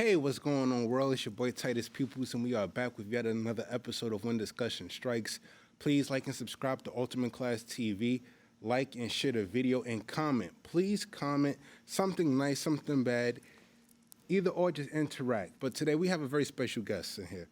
Hey, what's going on, world? It's your boy Titus Pupils, and we are back with yet another episode of When Discussion Strikes. Please like and subscribe to Ultimate Class TV. Like and share the video and comment. Please comment something nice, something bad, either or just interact. But today we have a very special guest in here.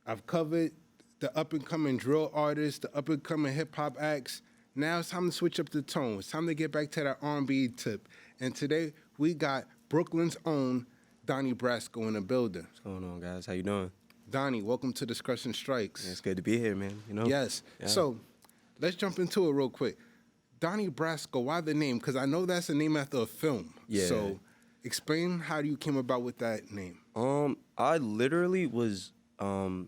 I've covered the up-and-coming drill artists, the up-and-coming hip-hop acts. Now it's time to switch up the tone. It's time to get back to that R&B tip. And today we got Brooklyn's own Donny Brasco in the building. What's going on, guys? How you doing? Donnie, welcome to Discussion Strikes. Yeah, it's good to be here, man. You know? Yes. Yeah. So let's jump into it real quick. Donny Brasco, why the name? Because I know that's a name after a film. Yeah. So explain how you came about with that name. I literally was, I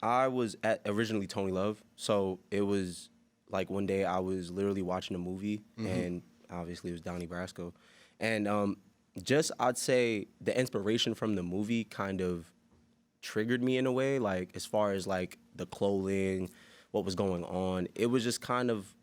was at originally Tony Love. So it was like one day I was literally watching a movie, and obviously it was Donny Brasco. And I'd say the inspiration from the movie kind of triggered me in a way, like as far as like the clothing, what was going on. It was just kind of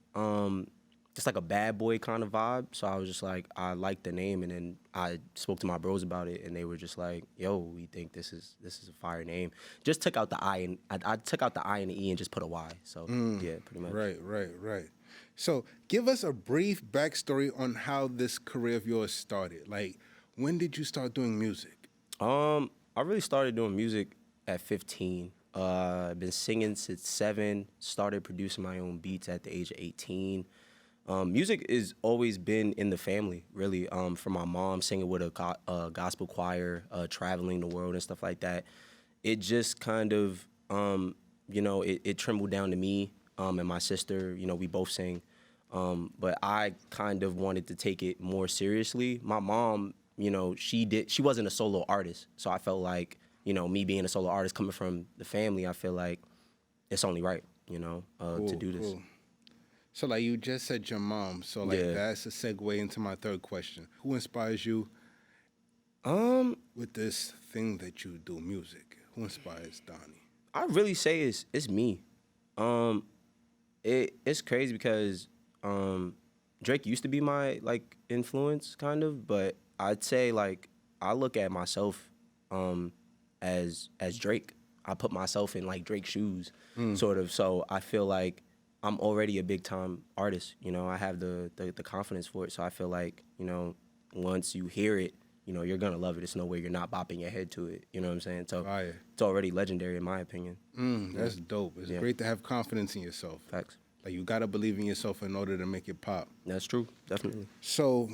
just like a bad boy kind of vibe. So I was just like, I liked the name, and then I spoke to my bros about it, and they were just like, "Yo, we think this is a fire name." Just took out the I, and I took out the I and the E and just put a Y. So yeah, pretty much. Right. So give us a brief backstory on how this career of yours started. Like, when did you start doing music? I really started doing music at 15. I've been singing since 7, started producing my own beats at the age of 18. Music has always been in the family, really, from my mom singing with a gospel choir, traveling the world and stuff like that. It just kind of, it trembled down to me and my sister. You know, we both sing, but I kind of wanted to take it more seriously. My mom, she wasn't a solo artist, so I felt like, me being a solo artist coming from the family, I feel like it's only right, to do this. Cool. So, like, you just said your mom, so, like, Yeah. that's a segue into my third question. Who inspires you with this thing that you do, music? Who inspires Donnie? I really say it's me. It's crazy because Drake used to be my like influence, kind of, but I'd say like I look at myself as Drake. I put myself in like Drake's shoes, sort of. So I feel like I'm already a big time artist. I have the confidence for it. So I feel like once you hear it, you're gonna love it. It's no way you're not bopping your head to it. You know what I'm saying? So Fire. It's already legendary in my opinion. That's dope. It's great to have confidence in yourself. Facts. Like, you gotta believe in yourself in order to make it pop. That's true. Definitely. So,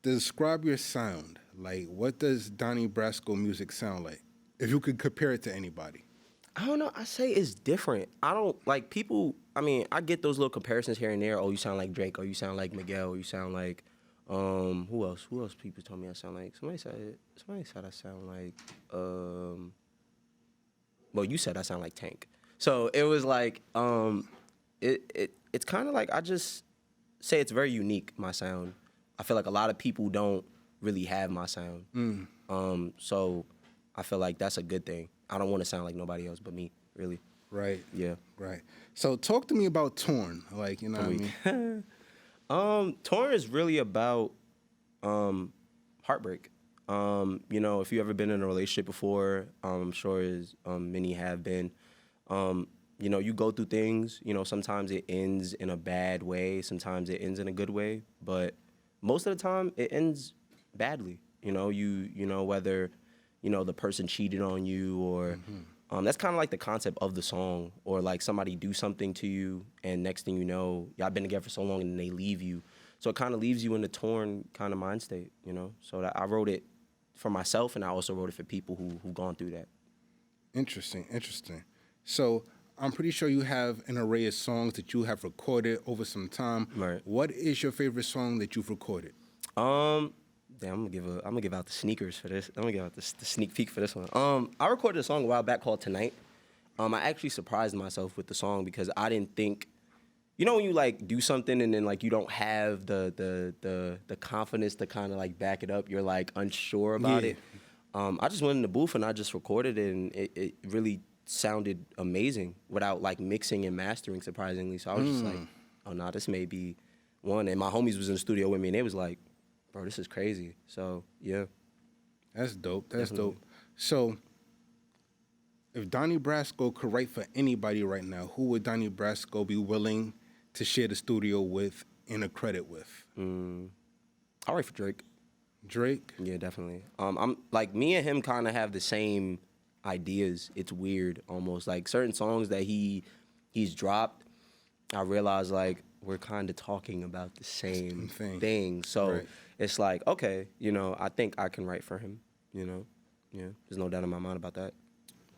describe your sound. Like, what does Donny Brasco music sound like? If you could compare it to anybody. I don't know. I say it's different. I don't like people. I mean, I get those little comparisons here and there. Oh, you sound like Drake. Or you sound like Miguel. Or you sound like who else? Who else? People told me I sound like. Somebody said I sound like. Well, you said I sound like Tank. So it was like it's kind of like I just say it's very unique. My sound. I feel like a lot of people don't really have my sound. So I feel like that's a good thing. I don't want to sound like nobody else but me, really. Right. Yeah. Right. So, talk to me about Torn. Like, you know what I mean? Torn is really about heartbreak. If you've ever been in a relationship before, I'm sure as many have been, you go through things, sometimes it ends in a bad way, sometimes it ends in a good way, but most of the time it ends badly. Whether, the person cheated on you or that's kind of like the concept of the song, or like somebody do something to you and next thing you know, y'all been together for so long and they leave you. So it kind of leaves you in a torn kind of mind state, So that I wrote it for myself, and I also wrote it for people who've gone through that. Interesting. So, I'm pretty sure you have an array of songs that you have recorded over some time. Right. What is your favorite song that you've recorded? I'm gonna give out the sneakers for this. I'm gonna give out the sneak peek for this one. I recorded a song a while back called Tonight. I actually surprised myself with the song because I didn't think, when you like do something and then like you don't have the confidence to kind of like back it up, you're like unsure about it. I just went in the booth and I just recorded it, and it really sounded amazing without like mixing and mastering, surprisingly. So I was just like, oh no, this may be one. And my homies was in the studio with me and they was like, bro, this is crazy. So yeah. That's dope. That's Definitely. dope. So, if Donny Brasco could write for anybody right now, who would Donny Brasco be willing to share the studio with and a credit with? I'll write for Drake. Drake? Yeah, definitely. I'm like me and him kind of have the same ideas. It's weird, almost like certain songs that he's dropped. I realize like we're kind of talking about the same thing. So Right. it's like okay, I think I can write for him. Yeah, there's no doubt in my mind about that.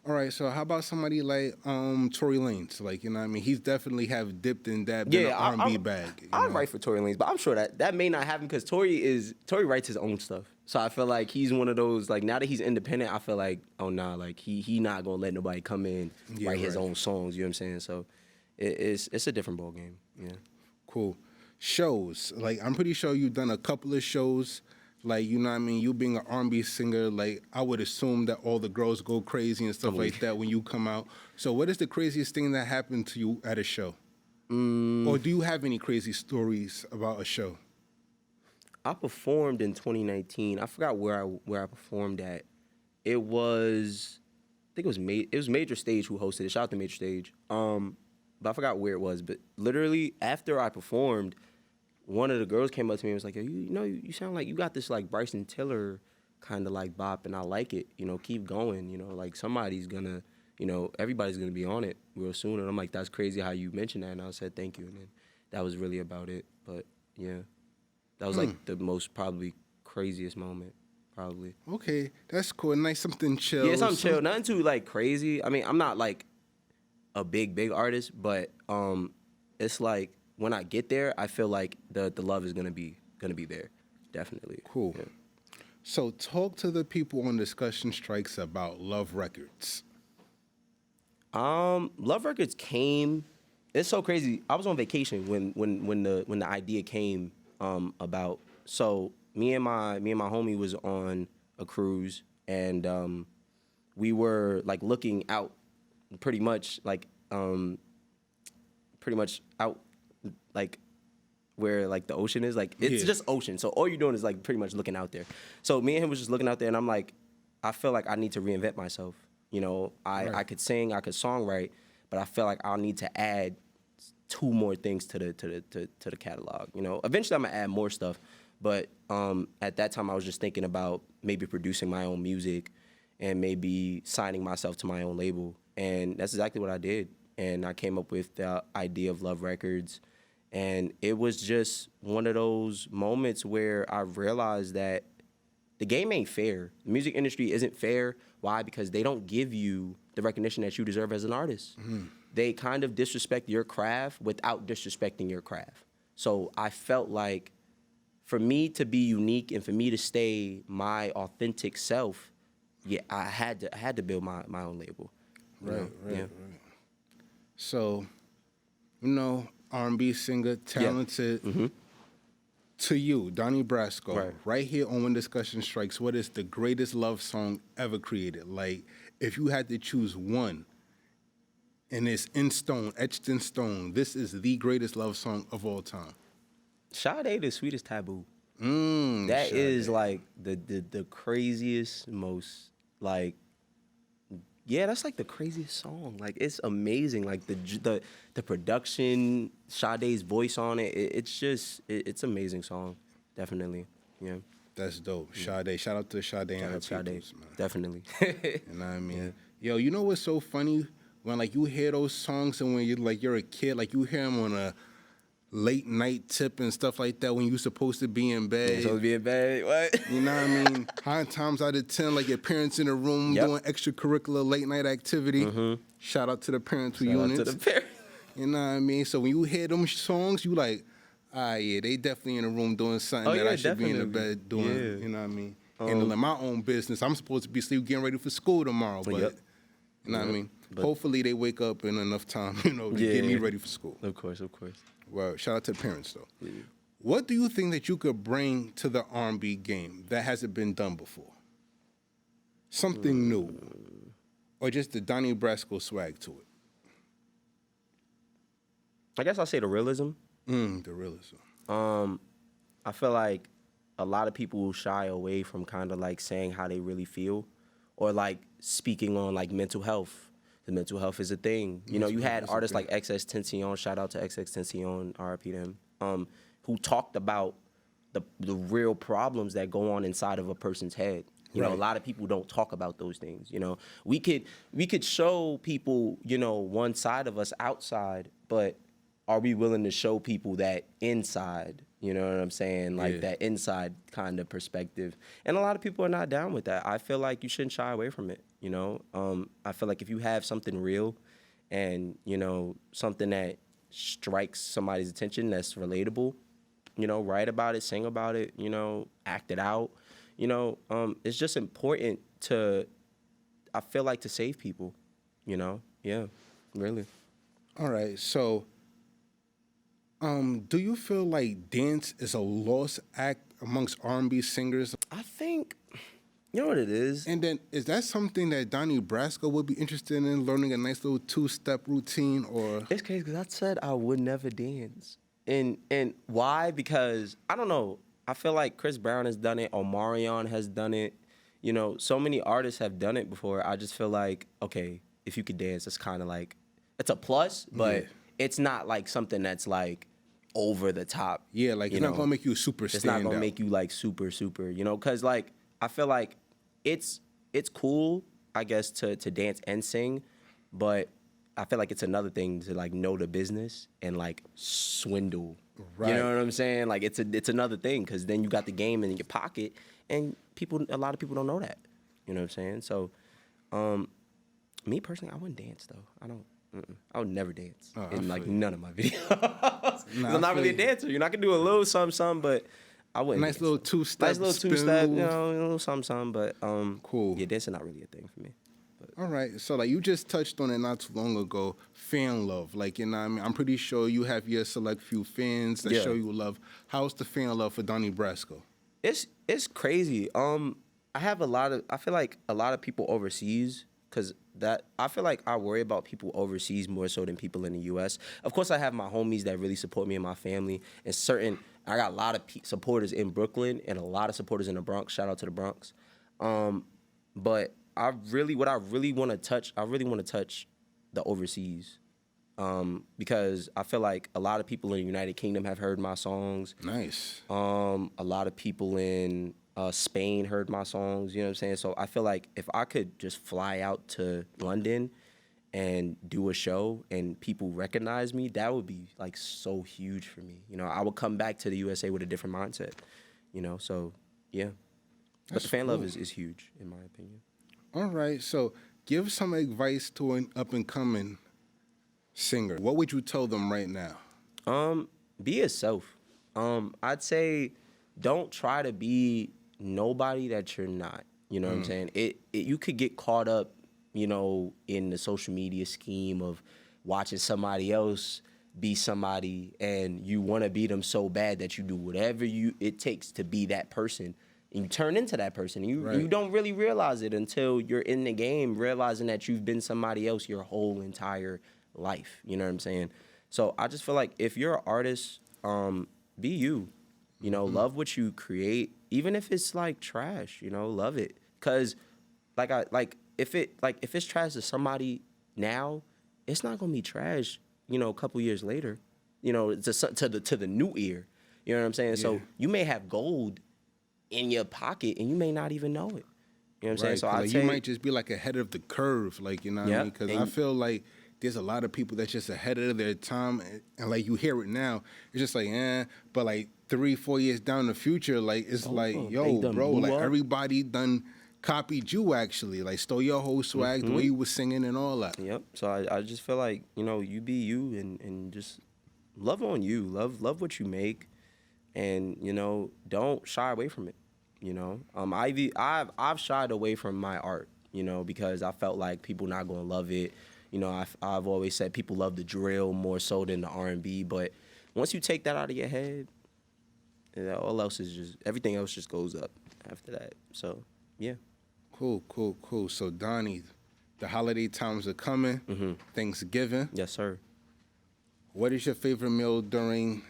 All right, so how about somebody like Tory Lanez? Like, you know what I mean? He's definitely have dipped and dabbed in the R&B bag. I'd write for Tory Lanez, but I'm sure that may not happen because Tory writes his own stuff. So I feel like he's one of those, like, now that he's independent, I feel like, oh, nah, like, he not going to let nobody come in, write his own songs, you know what I'm saying? So it's a different ballgame, yeah. Cool. Shows. Like, I'm pretty sure you've done a couple of shows. Like, you know what I mean? You being an R&B singer, like, I would assume that all the girls go crazy and stuff like that when you come out. So what is the craziest thing that happened to you at a show? Or do you have any crazy stories about a show? I performed in 2019. I forgot where I performed at. It was, I think it was Major Stage who hosted it. Shout out to Major Stage. But I forgot where it was. But literally after I performed, one of the girls came up to me and was like, "Yo, you sound like you got this like Bryson Tiller kind of like bop, and I like it. Keep going. Like somebody's gonna, everybody's gonna be on it real soon." And I'm like, "That's crazy how you mentioned that." And I said, "Thank you." And then that was really about it. But yeah, that was like the most probably craziest moment, probably. Okay, that's cool. Nice, something chill. Yeah, something chill. Nothing too like crazy. I mean, I'm not like a big artist, but it's like when I get there, I feel like the love is gonna be there, definitely. Cool. Yeah. So talk to the people on Discussion Strikes about Love Records. Love Records came. It's so crazy. I was on vacation when the idea came about. So me and my homie was on a cruise, and we were like looking out, pretty much out like where like the ocean is, like it's just ocean. So all you're doing is like pretty much looking out there. So me and him was just looking out there, and I'm like, I feel like I need to reinvent myself. I could sing, I could songwrite, but I feel like I'll need to add 2 more things to the catalog. Eventually I'm gonna add more stuff, but at that time I was just thinking about maybe producing my own music and maybe signing myself to my own label, and that's exactly what I did. And I came up with the idea of Love Records. And it was just one of those moments where I realized that the game ain't fair. The music industry isn't fair. Why? Because they don't give you the recognition that you deserve as an artist. They kind of disrespect your craft without disrespecting your craft. So I felt like for me to be unique and for me to stay my authentic self, yeah, I had to build my own label. Right. Yeah. So, R&B singer, talented. To you, Donny Brasco, right here on When Discussion Strikes, what is the greatest love song ever created? Like, if you had to choose one, and it's in stone, etched in stone, this is the greatest love song of all time. Sade, The Sweetest Taboo. That Sade. is like the craziest, most like, yeah, that's like the craziest song. Like it's amazing. Like the production, Sade's voice on it. It's an amazing song, definitely. Yeah. That's dope. Sade, shout out to Sade and her Sade, peoples, man. definitely. You know what I mean? Yeah. Yo, you know what's so funny? When like you hear those songs and when you're a kid, like you hear them on a late night tip and stuff like that when you're supposed to be in bed. Supposed to be in bed, what? You know what I mean? 9 times out of 10, like your parents in the room doing extracurricular late night activity. Shout out to the parental units. Shout out to the parents. You know what I mean? So when you hear them songs, you like, yeah, they definitely in the room doing something that I should be in the bed doing. Yeah. You know what I mean? Handling my own business. I'm supposed to be asleep getting ready for school tomorrow, but you know what I mean? Hopefully they wake up in enough time, to get me ready for school. Of course. Well, shout out to the parents, though. Yeah. What do you think that you could bring to the R&B game that hasn't been done before? Something new. Or just the Donny Brasco swag to it? I guess I'll say the realism. The realism. I feel like a lot of people shy away from kind of like saying how they really feel, or like speaking on like mental health. The mental health is a thing. You know, you had artists like XXXTentacion, shout out to XXXTentacion, RIP to him, who talked about the real problems that go on inside of a person's head. You know, a lot of people don't talk about those things. You know, we could show people, you know, one side of us outside, but are we willing to show people that inside? You know what I'm saying? Like that inside kind of perspective. And a lot of people are not down with that. I feel like you shouldn't shy away from it. You know, I feel like if you have something real and, you know, something that strikes somebody's attention that's relatable, you know, write about it, sing about it, you know, act it out. You know, it's just important to, I feel like, to save people, you know? Yeah, really. All right, so do you feel like dance is a lost act amongst R&B singers? I think, you know what it is? And then, is that something that Donny Brasco would be interested in, learning a nice little two-step routine, or? It's crazy, because I said I would never dance. And why? Because, I don't know, I feel like Chris Brown has done it, Omarion has done it. You know, so many artists have done it before. I just feel like, okay, if you could dance, it's kind of like, it's a plus, but it's not like something that's like over the top. Yeah, like it's not gonna make you super stand It's not gonna out. make you like super, you know? Cause like, I feel like it's cool, I guess, to dance and sing, but I feel like it's another thing to like know the business and like swindle. Right. You know what I'm saying? Like it's another thing, because then you got the game in your pocket, and a lot of people don't know that. You know what I'm saying? So, me personally, I wouldn't dance though. I would never dance in like none of my videos. I'm not really a dancer. You're not gonna do a little something, but I wouldn't. Nice little two-step. Nice little two-step, you know, a little something, but cool. Yeah, dancing not really a thing for me. All right, so like you just touched on it not too long ago, fan love. Like, you know what I mean? I'm pretty sure you have your select few fans that show you love. How's the fan love for Donny Brasco? It's crazy. I feel like a lot of people overseas, because I feel like I worry about people overseas more so than people in the U.S. Of course, I have my homies that really support me and my family, and I got a lot of supporters in Brooklyn and a lot of supporters in the Bronx. Shout out to the Bronx. But I really want to touch the overseas, because I feel like a lot of people in the United Kingdom have heard my songs. Nice. A lot of people in Spain heard my songs. You know what I'm saying? So I feel like if I could just fly out to London and do a show and people recognize me, that would be like so huge for me. You know, I would come back to the USA with a different mindset. You know, so yeah. But the fan love is huge, in my opinion. All right, so give some advice to an up-and-coming singer. What would you tell them right now? Be yourself. I'd say don't try to be nobody that you're not. You know what I'm saying? You could get caught up, you know, in the social media scheme of watching somebody else be somebody, and you want to be them so bad that you do whatever it takes to be that person. And you turn into that person. You don't really realize it until you're in the game, realizing that you've been somebody else your whole entire life. You know what I'm saying? So I just feel like if you're an artist, be you. You know, love what you create, even if it's like trash. You know, love it. Cause if it's trash to somebody now, it's not gonna be trash. You know, a couple years later. You know, to the new ear. You know what I'm saying? Yeah. So you may have gold in your pocket and you may not even know it. You know what I'm saying? So like you might just be like ahead of the curve, like, you know what I mean? Because I feel like there's a lot of people that's just ahead of their time, and like you hear it now, it's just like, but like 3-4 years down the future, like it's like, yo, bro, like everybody done copied you actually, like stole your whole swag, the way you was singing and all that. Yep. So I just feel like, you know, you be you and just love on you, love what you make, and, you know, don't shy away from it. You know, I've shied away from my art, you know, because I felt like people not gonna love it. You know, I've always said people love the drill more so than the R&B, but once you take that out of your head, you know, everything else just goes up after that. So yeah. Cool. So Donnie, the holiday times are coming. Thanksgiving. Yes, sir. What is your favorite meal during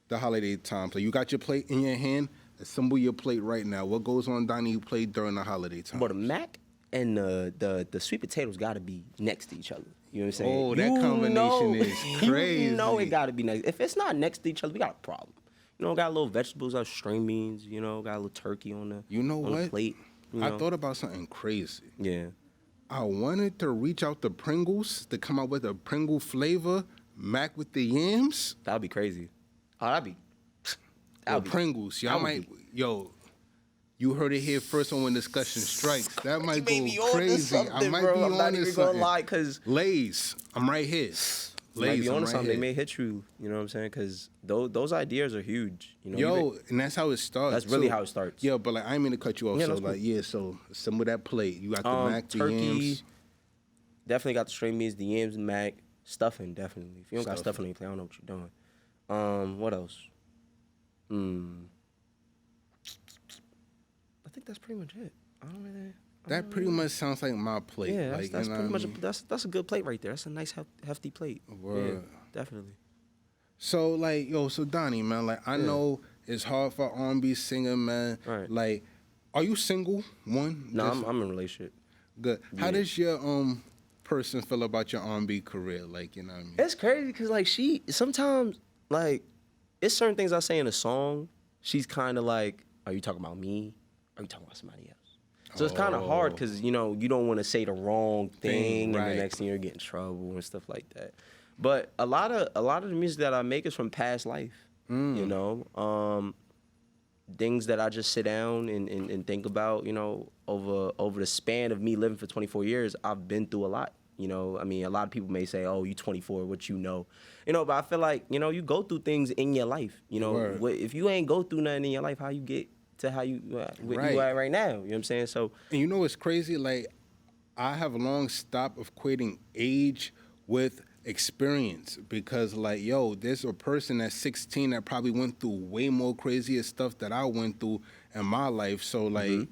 the holiday time? So you got your plate in your hand. Assemble your plate right now. What goes on Donnie plate during the holiday time? But the mac and the sweet potatoes got to be next to each other. You know what I'm saying? Oh, that combination is crazy. You know it got to be next. If it's not next to each other, we got a problem. You know, got little vegetables, got string beans. You know, got a little turkey on the the plate. You know? I thought about something crazy. Yeah. I wanted to reach out to Pringles to come out with a Pringle flavor mac with the yams. That'd be crazy. Oh, that'd be. Pringles. Y'all might. Yo. You heard it here first on When Discussion Strikes. That might go crazy. I might be on to something. Gonna lie, cause Lay's, I'm right here. Might be on something. They may hit you. You know what I'm saying? Because those ideas are huge. You know. And that's how it starts. That's really how it starts. Yeah, but like I didn't mean to cut you off. Yeah, so cool. like so some of that plate. You got the mac, the turkey. yams. Definitely got the string beans, the yams, mac, stuffing. Definitely. If you don't got stuffing on your plate, I don't know what you're doing. What else? I think that's pretty much it. I don't really. That pretty much sounds like my plate. Yeah, like, that's pretty much. That's a good plate right there. That's a nice hefty plate. Word. Yeah, definitely. So like so Donnie, man, like I know it's hard for R&B singer, man. Right. Like, are you single? One? No, I'm in a relationship. Good. How does your person feel about your R&B career? Like, you know what I mean? It's crazy because like sometimes like it's certain things I say in a song. She's kind of like, are you talking about me? Or are you talking about somebody else? So it's kind of hard because, you know, you don't want to say the wrong thing and the next thing you're getting in trouble and stuff like that. But a lot of the music that I make is from past life, you know, things that I just sit down and think about, you know, over the span of me living for 24 years, I've been through a lot. You know, I mean, a lot of people may say, oh, you 24, what you know? You know, but I feel like, you know, you go through things in your life. You know, if you ain't go through nothing in your life, how you get to how you you are right now? You know what I'm saying? So, and you know what's crazy? Like, I have long stopped equating age with experience because, like, yo, there's a person that's 16 that probably went through way more crazier stuff that I went through in my life. So, like,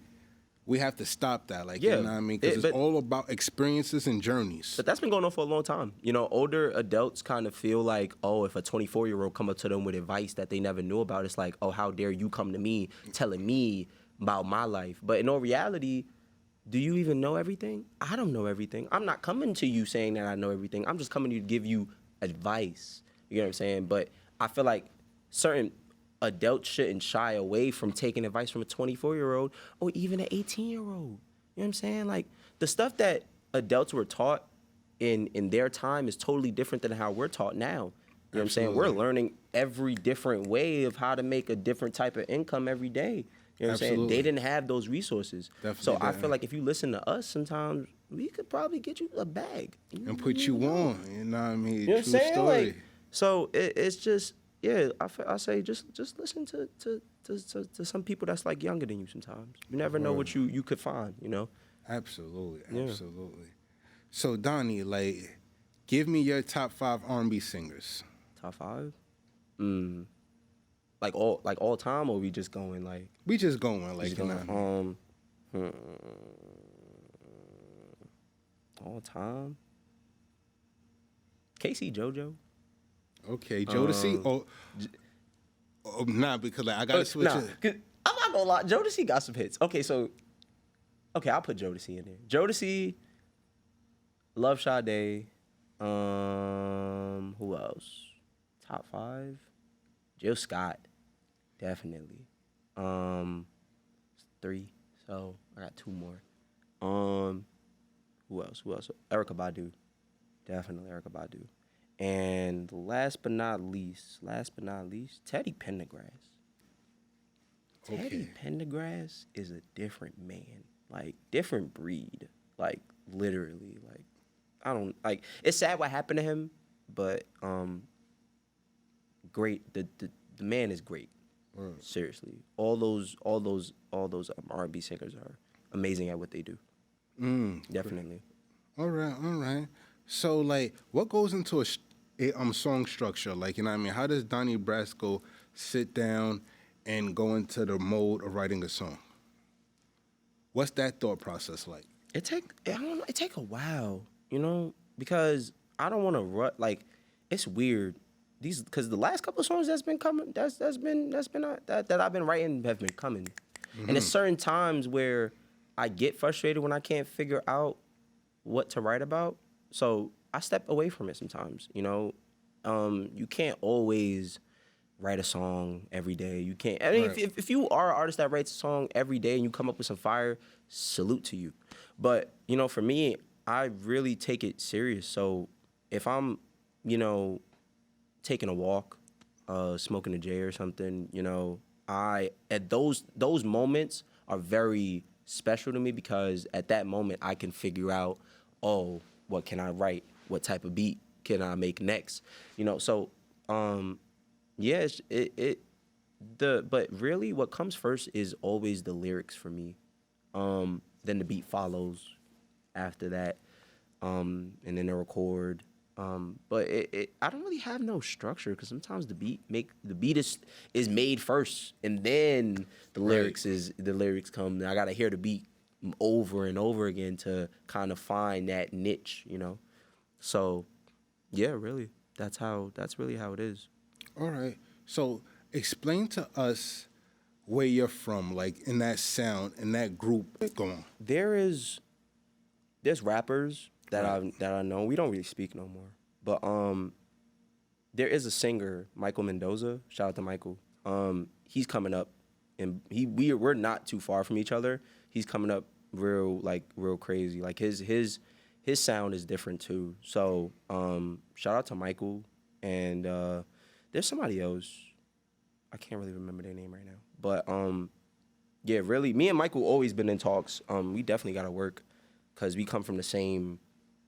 we have to stop that. Like, you know what I mean? Because it's all about experiences and journeys. But that's been going on for a long time. You know, older adults kind of feel like, oh, if a 24-year-old come up to them with advice that they never knew about, it's like, oh, how dare you come to me telling me about my life? But in all reality, do you even know everything? I don't know everything. I'm not coming to you saying that I know everything. I'm just coming to you to give you advice. You know what I'm saying? But I feel like certain adults shouldn't shy away from taking advice from a 24-year-old or even an 18-year-old. You know what I'm saying? Like, the stuff that adults were taught in their time is totally different than how we're taught now. You know what I'm saying? We're learning every different way of how to make a different type of income every day. You know what I'm saying? They didn't have those resources. So I feel like if you listen to us sometimes, we could probably get you a bag. And put you on. You know what I mean? You know what I'm saying? Story. Like, so it's just, yeah, I say just listen to some people that's like younger than you sometimes. You never know what you could find, you know? Absolutely. So Donnie, like, give me your top 5 R&B singers. Top 5? Like all time, or we just going like? We just going like, all time. Casey JoJo. Okay, Jodeci. Nah, because like, I gotta switch it. I'm not gonna lie, Jodeci got some hits. Okay, I'll put Jodeci in there. Jodeci, Love Sade. Who else? Top 5. Jill Scott, definitely. 3. So I got 2 more. Who else? Erykah Badu, definitely Erykah Badu. And last but not least, Teddy Pendergrass. Teddy Pendergrass is a different man, like different breed, like literally, like I don't like. It's sad what happened to him, but great. The man is great. Seriously, all those R&B singers are amazing at what they do. Definitely. All right. So like, what goes into a song structure? Like, you know what I mean? How does Donny Brasco sit down and go into the mode of writing a song? What's that thought process like? It take a while, you know, because I don't want to like, it's weird. these because the last couple of songs that's been coming that I've been writing have been coming, and there's certain times where I get frustrated when I can't figure out what to write about, so I step away from it sometimes. You know, you can't always write a song every day. You can't. I mean, Right. if you are an artist that writes a song every day and you come up with some fire, salute to you. But you know, for me, I really take it serious. So if I'm, you know, taking a walk, smoking a J or something, you know, at those moments are very special to me because at that moment I can figure out, oh, what can I write? What type of beat can I make next? You know, so yeah, but really what comes first is always the lyrics for me. Then the beat follows after that, and then the record. But I don't really have no structure because sometimes the beat is made first, and then the lyrics come. I gotta hear the beat over and over again to kind of find that niche, you know. So, yeah, really, that's really how it is. All right. So explain to us where you're from, like in that sound, in that group. Go on. There's rappers that I know. We don't really speak no more. But there is a singer, Michael Mendoza. Shout out to Michael. He's coming up, and we're not too far from each other. He's coming up real crazy. Like his sound is different too. So shout out to Michael, and there's somebody else. I can't really remember their name right now. But yeah, really, me and Michael always been in talks. We definitely gotta work because we come from the same,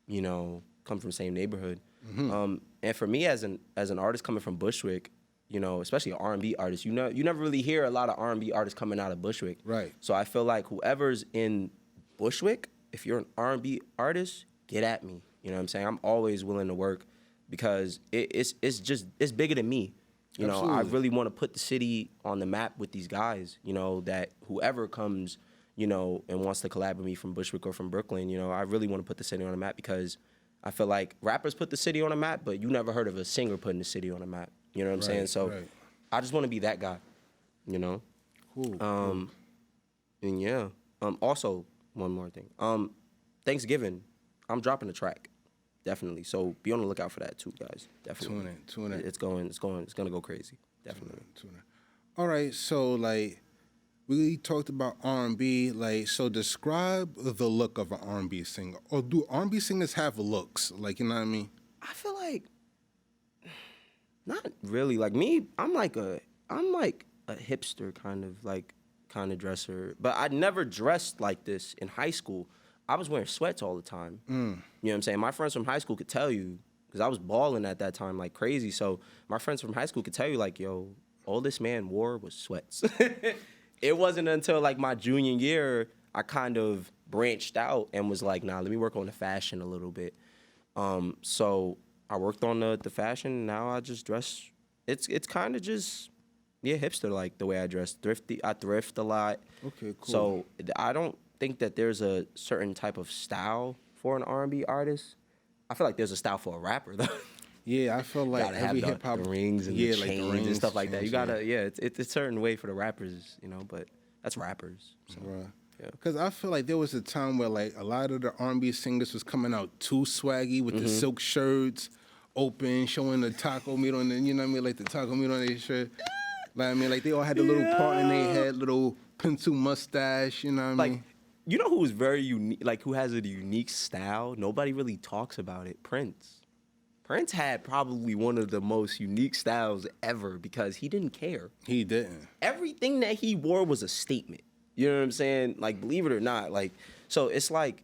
neighborhood. Mm-hmm. And for me as an artist coming from Bushwick, you know, especially an R&B artist, you never really hear a lot of R&B artists coming out of Bushwick. Right. So I feel like whoever's in Bushwick, if you're an R&B artist, get at me. You know what I'm saying? I'm always willing to work because it's bigger than me. You know, Absolutely. I really want to put the city on the map with these guys, you know, that whoever comes, you know, and wants to collab with me from Bushwick or from Brooklyn, you know, I really want to put the city on the map because I feel like rappers put the city on the map, but you never heard of a singer putting the city on the map. You know what I'm saying? So I just want to be that guy, you know? Cool. And yeah. Also, one more thing. Thanksgiving, I'm dropping a track. Definitely. So be on the lookout for that too, guys. Definitely. Tune in. It's gonna go crazy. Definitely. Tune in. All right, so like we talked about R&B, like so describe the look of an R&B singer. Or do R&B singers have looks? Like, you know what I mean? I feel like not really. Like me, I'm like a hipster kind of dresser. But I never dressed like this in high school. I was wearing sweats all the time. You know what I'm saying? My friends from high school could tell you, because I was balling at that time like crazy. So my friends from high school could tell you like, yo, all this man wore was sweats. It wasn't until like my junior year I kind of branched out and was like, nah, let me work on the fashion a little bit. So I worked on the fashion. And now I just dress. It's kind of just hipster like the way I dress. Thrifty. I thrift a lot. Okay, cool. So I don't think that there's a certain type of style for an R&B artist. I feel like there's a style for a rapper though. Yeah, I feel like Gotta every have hip hop the rings and the like chains the rings and stuff like that. You gotta it's a certain way for the rappers, you know, but that's rappers. So, Right. yeah. Because I feel like there was a time where like a lot of the R&B singers was coming out too swaggy with the silk shirts, open, showing the taco meat on the, you know what I mean, like the taco meat on their shirt. Like I mean, like they all had the little part in their head, little pencil mustache, you know what I mean? You know who was very unique, like who has a unique style? Nobody really talks about it. Prince. Prince had probably one of the most unique styles ever because he didn't care. He didn't. Everything that he wore was a statement. You know what I'm saying? Like, believe it or not, like, so it's like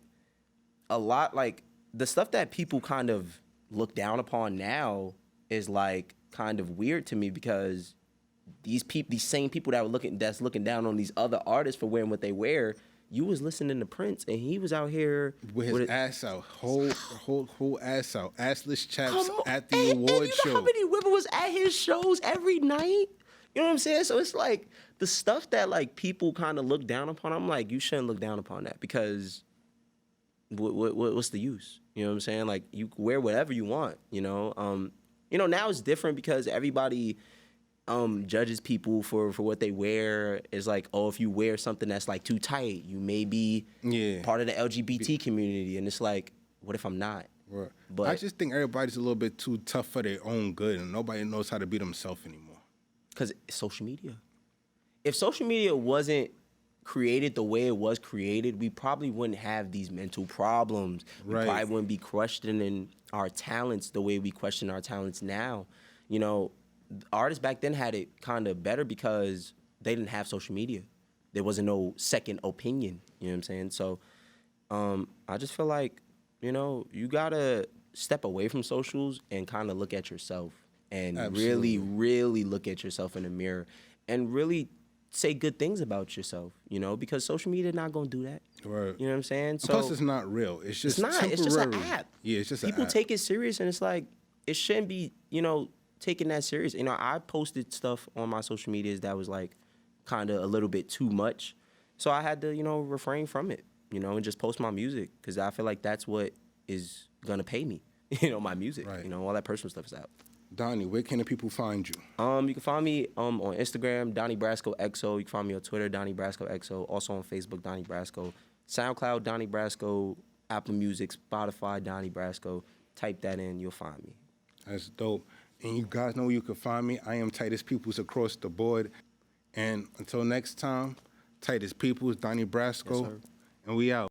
a lot, like the stuff that people kind of look down upon now is like kind of weird to me because these same people that's looking down on these other artists for wearing what they wear, you was listening to Prince and he was out here with his ass out, whole ass out, assless chaps at the and award you show. know how many women was at his shows every night? You know what I'm saying? So it's like the stuff that like people kind of look down upon. I'm like, you shouldn't look down upon that because what's the use? You know what I'm saying? Like you wear whatever you want. You know, Now it's different because everybody judges people for what they wear. It's like, oh, if you wear something that's like too tight, you may be part of the LGBT community, and it's like, what if I'm not? Right. But I just think everybody's a little bit too tough for their own good, and nobody knows how to be themselves anymore. Because it's social media. If social media wasn't created the way it was created, we probably wouldn't have these mental problems. Right. We probably wouldn't be questioning our talents the way we question our talents now. Artists back then had it kind of better because they didn't have social media. There wasn't no second opinion. You know what I'm saying? So I just feel like, you gotta step away from socials and kind of look at yourself and Absolutely. really look at yourself in the mirror and really say good things about yourself, because social media not gonna do that. Right. You know what I'm saying? And So plus, it's not real. It's just it's not. temporary. It's just an app. Yeah, it's just people an app. take it serious, and it's like it shouldn't be, taken that serious. I posted stuff on my social medias that was like kind of a little bit too much, so I had to, refrain from it, and just post my music because I feel like that's what is gonna pay me, my music. Right. All that personal stuff is out. Donnie, where can the people find you? You can find me on Instagram, Donny Brasco XO. You can find me on Twitter, Donny Brasco XO. Also on Facebook, Donny Brasco. SoundCloud, Donny Brasco. Apple Music, Spotify, Donny Brasco. Type that in, you'll find me. That's dope. And you guys know where you can find me. I am Titus Peoples across the board. And until next time, Titus Peoples, Donny Brasco, Yes, sir. and we out.